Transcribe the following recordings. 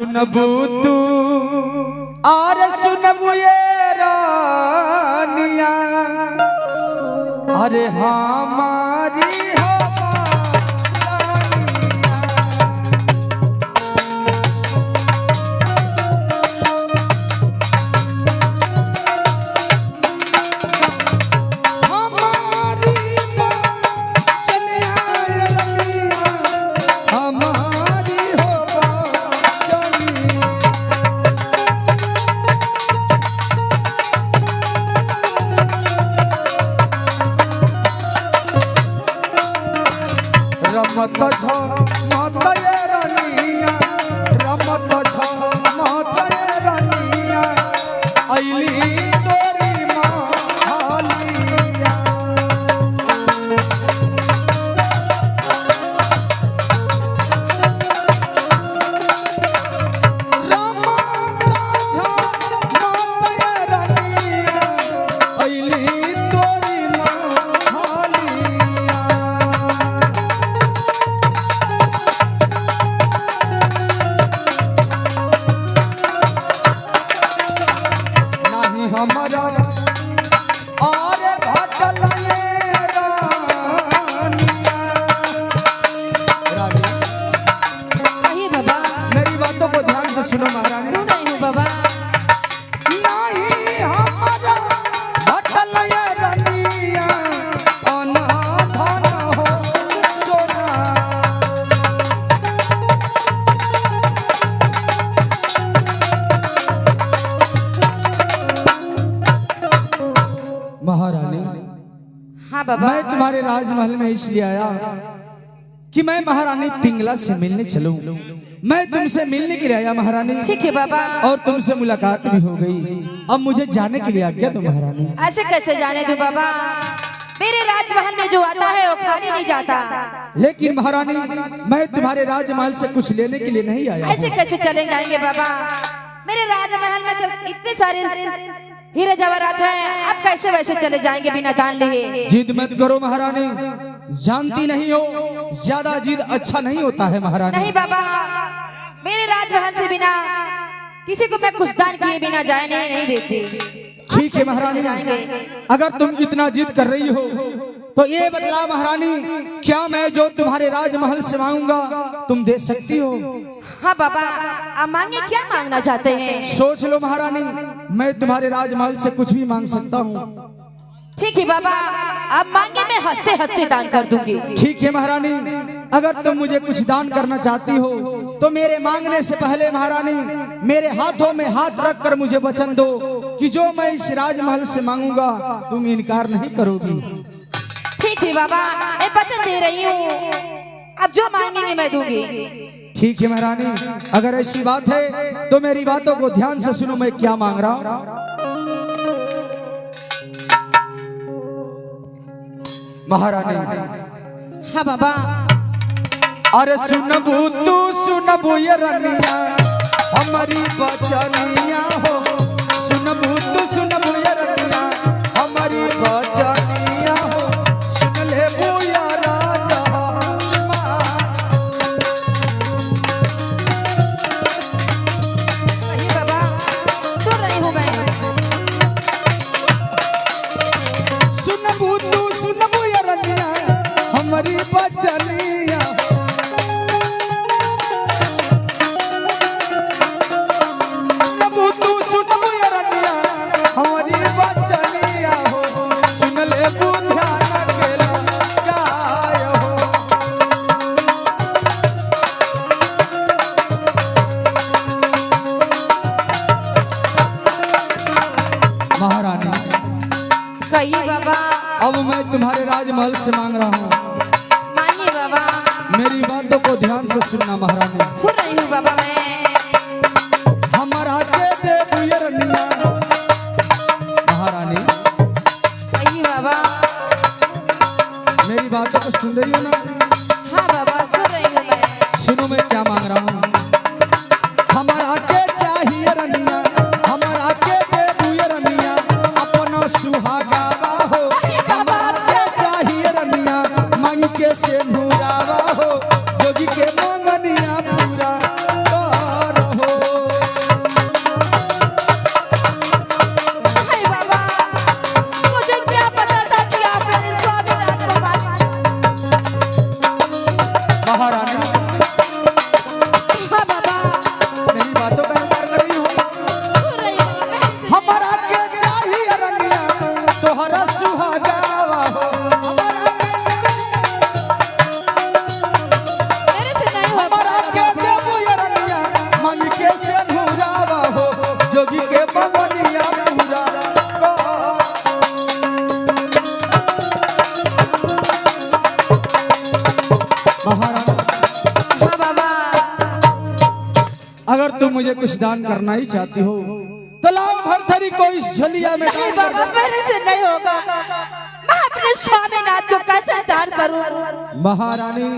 सुनबू तू और सुनबू ये रानिया, अरे हमारी रमत छ मत ये रानिया, रमत छ मत ये रानिया, अइली तोरी मालिया। रमत छ मत ये रानिया, अइली तोरी हमारा और घटल कहिए बाबा। मेरी बातों को ध्यान से सुनो महारानी। सुन रही हूँ बाबा। नहीं हमारा घटल रानिया, अनाधन हो सोना। महारानी, हाँ बाबा। मैं तुम्हारे राजमहल में इसलिए आया कि मैं महारानी पिंगला से मिलने चलूं। मैं तुमसे मिलने के लिए आया महारानी। ठीक है बाबा। और तुमसे मुलाकात भी हो गई। अब मुझे जाने के लिए आज्ञा दो महारानी। ऐसे कैसे जाने दो बाबा? मेरे राजमहल में जो आता है वो खाली नहीं जाता। लेकिन महारानी, मैं तुम्हारे राजमहल से कुछ लेने के लिए नहीं आया। ऐसे कैसे चले जाएंगे बाबा? मेरे राजमहल में तो इतने सारे हीरे जवाहरात हैं, आप कैसे वैसे चले जाएंगे बिना दान लिए? जिद मत करो महारानी, जानती नहीं हो ज्यादा जिद अच्छा नहीं होता है महारानी। नहीं बाबा, मेरे राजमहल से बिना किसी को मैं कुछ दान किए बिना जाए नहीं देती। ठीक है महारानी, अगर तुम इतना जिद कर रही हो तो ये बतला महारानी, क्या मैं जो तुम्हारे राजमहल से मांगूंगा तुम दे सकती हो? हाँ बाबा, आप मांगे, क्या मांगना चाहते हैं? सोच लो महारानी, मैं तुम्हारे राजमहल से कुछ भी मांग सकता हूँ। ठीक है बाबा, आप मांगे, मैं हंसते हंसते दान कर दूंगी। ठीक है महारानी, अगर तुम मुझे कुछ दान करना चाहती हो तो मेरे मांगने से पहले महारानी मेरे हाथों में हाथ रखकर मुझे वचन दो कि जो मैं इस राजमहल से मांगूंगा तुम इनकार नहीं करोगी। ठीक है बाबा, मैं वचन दे रही हूँ, अब जो मांगेंगे मैं दूंगी। ठीक है महारानी, अगर ऐसी बात है तो मेरी बातों को ध्यान से सुनो, मैं क्या मांग रहा हूँ। महारानी, हाँ बाबा। अरे सुनबू तू सुनबू ये रानिया, हमारी बचनिया हो। सुनबू तू सुनबू ये रानिया, हमारी बचनिया हो। सुन ले बुया राजा कहिए बाबा, सुन रही हूँ मैं। सुनबू तू सुनबू ये रानिया, हमारी बचनिया। सुनबू तू सुनबू ये रानिया, हमारी बचनिया हो। सुन ले बुध्या के लगाय हो। महारानी, कहिए बाबा। अब मैं तुम्हारे राजमहल से मांग रहा हूँ, मानिए बाबा। मेरी बातों को ध्यान से सुनना महारानी। सुन रही हूँ बाबा मैं। हमारा के दे बुयरनिया। महारानी, कहिए बाबा। मेरी बातों को सुन रही हो ना? हाँ बाबा, सुन रही हूँ मैं। सुनो मैं क्या मांग रहा हूँ। हमारा के चाहिए रनिया, हमारा के दे बुयरनिया, अपना सुहागावा हो। हमारा के चाहिए रनिया, मांग के से नूरावा हो। जोगी के मांगनिया पूरा कर हो। तुम मुझे कुछ दान करना ही चाहती हो तो लाओ भरथरी को इस झोलिया में नहीं दान कर बाबा, दो। मेरे से नहीं होगा। मैं अपने स्वामीनाथ को कैसे दान करूं? महारानी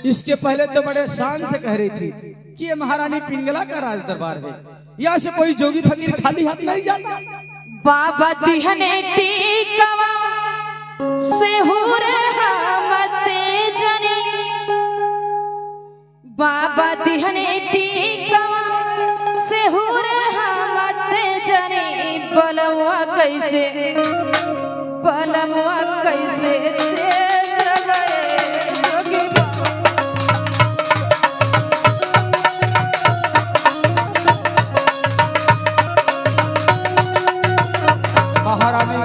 इसके पहले तो बड़े शान से कह रही थी कि ये महारानी पिंगला का राज दरबार है, यहाँ से कोई जोगी फकीर खाली हाथ नहीं जाता। बाबा दिहने टीकवा से हुरे हमते जनी, बाबा दिहने टीकवा से हुरे हमते जनी, बलवा कैसे तेज गए जोगी बाबा। महारानी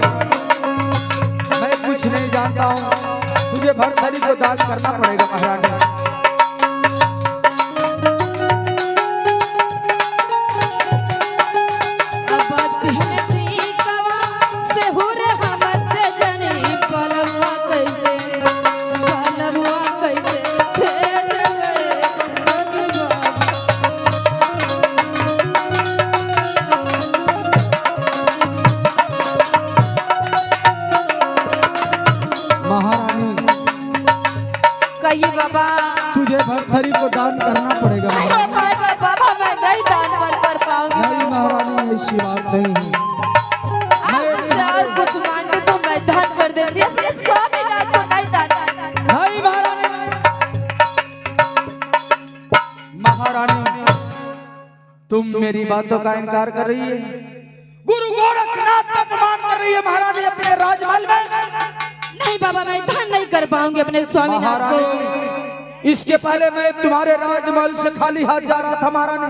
मैं कुछ नहीं जानता हूँ, तुझे भरथरी को दान करना पड़ेगा महारानी। बाबा दिहने टीकवा से हुरे हमते जनी, बलवा कैसे तेज गए जोगी बाबा। महारानी कहिए बाबा। तुझे भरथरी को दान करना पड़ेगा महारानी। बाबा मैं नहीं दान कर पाऊंगी। नहीं महारानी ऐसी बात नहीं है। आप मुझसे और कुछ मांगते तो मैं दान कर देती, अपने स्वामीनाथ को नहीं दान करना। नहीं महारानी, महारानी तुम मेरी बातों का इनकार कर रही है, गुरु गोरखनाथ का अपमान कर रही है महारानी अपने राजमहल में। नहीं बाबा, मैं दान नहीं कर पाऊंगी अपने स्वामीनाथ को। महारानी इसके पहले मैं तुम्हारे राजमहल से खाली हाथ जा रहा था महारानी,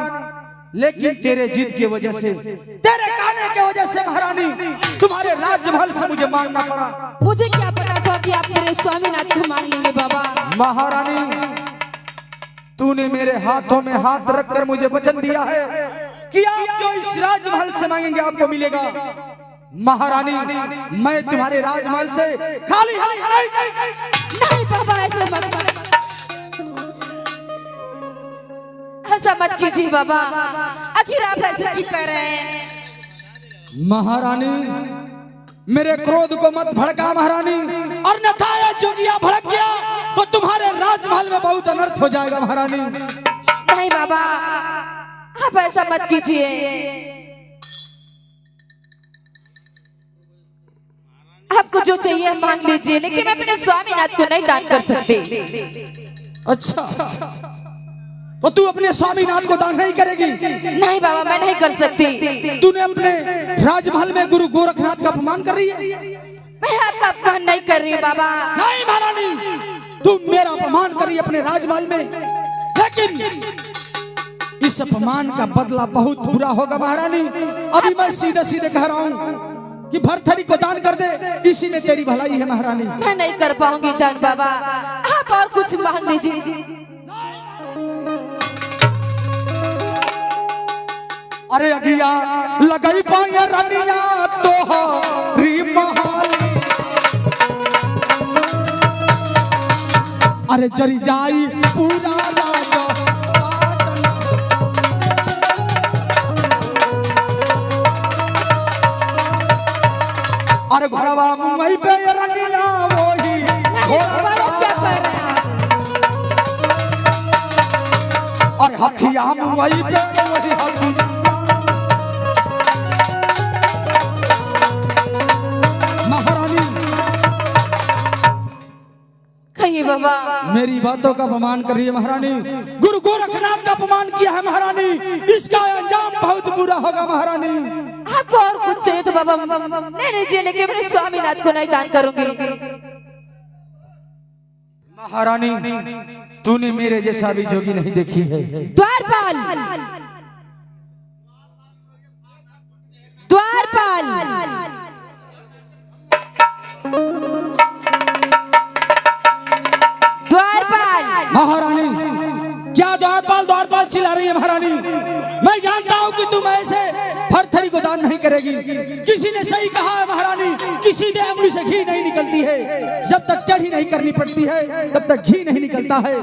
लेकिन तेरे जिद की वजह से, तेरे कहने की वजह से महारानी तुम्हारे राजमहल से मुझे मांगना पड़ा। मुझे क्या पता था कि आप मेरे स्वामीनाथ को मांग लेंगे बाबा। महारानी तूने मेरे हाथों में हाथ रखकर मुझे वचन दिया है कि आप जो इस राजमहल से मांगेंगे आपको मिलेगा। महारानी मैं तुम्हारे राजमहल से खाली हाथ नहीं जाऊंगा। नहीं बाबा, ऐसा मत कीजिए बाबा। आखिर आप ऐसे क्यों कह रहे हैं? महारानी मेरे क्रोध को मत भड़का महारानी, और अन्यथा ये जोगिया भड़क गया तो तुम्हारे राजमहल में बहुत अनर्थ हो जाएगा महारानी। नहीं बाबा, आप ऐसा मत कीजिए। आपको जो चाहिए मांग लीजिए, लेकिन मैं अपने स्वामीनाथ को नहीं दान कर सकती। अच्छा तो तू अपने स्वामीनाथ को दान नहीं करेगी? नहीं बाबा, मैं नहीं कर सकती। तूने अपने राजमहल में गुरु गोरखनाथ का अपमान कर रही है। मैं आपका अपमान नहीं कर रही बाबा। नहीं महारानी, तुम मेरा अपमान कर रही है अपने राजमहल में, लेकिन इस अपमान का बदला बहुत बुरा होगा महारानी। अभी मैं सीधे सीधे कह रहा हूँ कि भरथरी को दान कर दे, इसी में तेरी भलाई है महारानी। मैं नहीं कर पाऊंगी दान बाबा, आप और कुछ मांग लीजिए। अरे अगिया लगई पाया रनिया तो री महाली, अरे जरी जाई पूरा राजा पाटन। अरे घोड़वा मुंबई पे रनिया वही बाबा ये क्या कर रहे हैं आप? और हथिया मुंबई पे वही हथी। महारानी कहिए बाबा। मेरी बातों का अपमान कर रही है महारानी, गुरु गोरखनाथ का अपमान किया है महारानी, इसका अंजाम बहुत बुरा होगा महारानी। आपको और कुछ चाहिए तो बाबा ले लीजिए, लेकिन मेरे स्वामीनाथ को नहीं दान करूंगी। महारानी तूने मेरे जैसा भी जोगी नहीं देखी है। द्वारपाल, द्वारपाल, द्वारपाल। महारानी क्या द्वारपाल द्वारपाल चिल्ला रही है महारानी? मैं जानता हूँ कि तुम ऐसे भरथरी को दान नहीं करेगी। किसी ने सही कहा है महारानी, किसी ने अंगुली से घी नहीं निकलती है, जब तक टेढ़ी नहीं करनी पड़ती है तब तक घी नहीं निकलता है।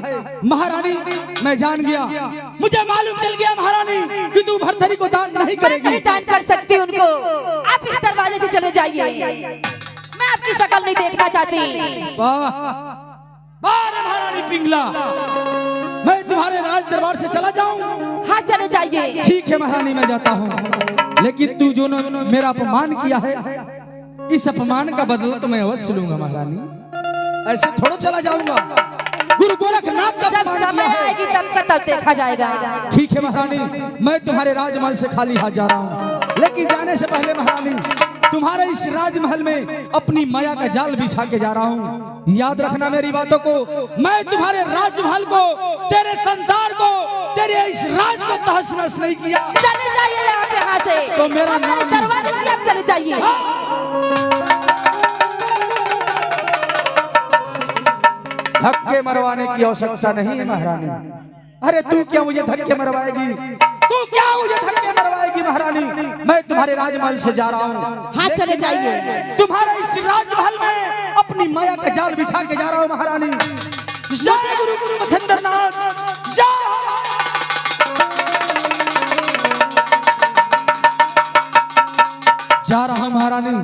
महारानी मैं जान गया, मुझे मालूम चल गया महारानी भरथरी को दान नहीं मैं करेगी। नहीं दान कर सकती उनको। आप इस दरवाजे से चले जाइए, मैं आपकी शक्ल नहीं देखना चाहती। वाह वाह रे महारानी पिंगला, मैं तुम्हारे राज दरबार से चला जाऊं? हाँ चले जाइए। ठीक है महारानी, मैं जाता हूँ, लेकिन तू जो मेरा अपमान किया है, इस अपमान का बदला तो मैं अवश्य लूंगा महारानी। ऐसे थोड़ा चला जाऊंगा। गुरु गोरखनाथ का जब अपमान समय किया है। आएगी तब का तब देखा जाएगा। ठीक है महारानी, मैं तुम्हारे राजमहल से खाली हाथ जा रहा हूँ, लेकिन जाने से पहले महारानी तुम्हारे इस राजमहल में अपनी माया का जाल बिछा के जा रहा हूँ। याद रखना मेरी बातों को। मैं तुम्हारे राजमहल को, तेरे संसार को, तेरे इस राज को तहस नहस नहीं किया। चले जाइए आप यहाँ से, तो मेरा हमारे नाम- दरवाजे से आप चले जाइए। धक्के मरवाने की आवश्यकता नहीं है महारानी। अरे तू क्या मुझे धक्के मरवाएगी? तू क्या मुझे धक्के मरवाएगी महारानी? मैं तुम्हारे राजमहल से जा रहा हूँ। हाँ चले जाइए। तुम्हारे इस राजमहल में अपनी माया का जाल बिछा के जा रहा हूँ महारानी। जय गुरु मच्छिंद्रनाथ, जय। जा रहा हूँ महारानी,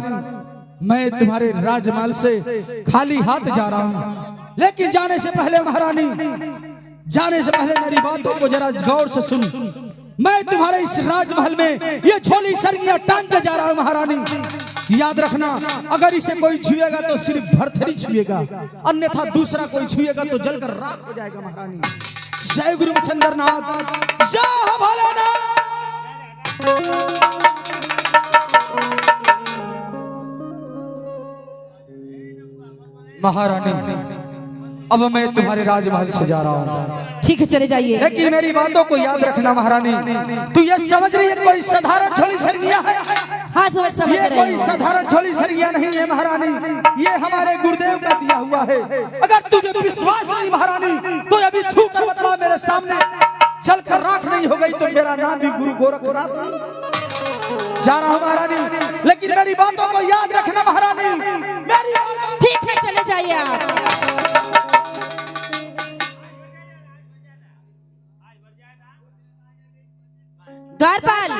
मैं तुम्हारे राजमहल से खाली हाथ जा रहा हूँ, लेकिन जाने से पहले महारानी, जाने से पहले मेरी बातों को जरा गौर से सुन। मैं तुम्हारे इस राजमहल में ये झोली सरगियां टांग के जा रहा हूं महारानी। याद रखना, अगर इसे कोई छुएगा तो सिर्फ भरथरी छुएगा, अन्यथा दूसरा कोई छुएगा तो जलकर राख हो जाएगा महारानी। जय गुरु मच्छिंद्रनाथ, जय भोलेनाथ। महारानी, अब मैं तुम्हारे राजमहल से जा रहा हूँ। ठीक है चले जाइए। लेकिन मेरी बातों को याद रखना महारानी, तू ये समझ रही है कोई साधारण झोली सरगिया है? हाँ समझ ये रही कोई हूँ। साधारण झोली सरगिया नहीं है महारानी, ये हमारे गुरुदेव का दिया हुआ है। अगर तुझे विश्वास नहीं महारानी, तो अभी छू कर बतला, मेरे सामने जलकर राख नहीं हो गई तो मेरा नाम भी गुरु गोरखनाथ नहीं। जा रहा हूँ महारानी, लेकिन मेरी बातों को याद रखना महारानी, मेरी बातों। ठीक है चले जाइए आप। द्वारपाल,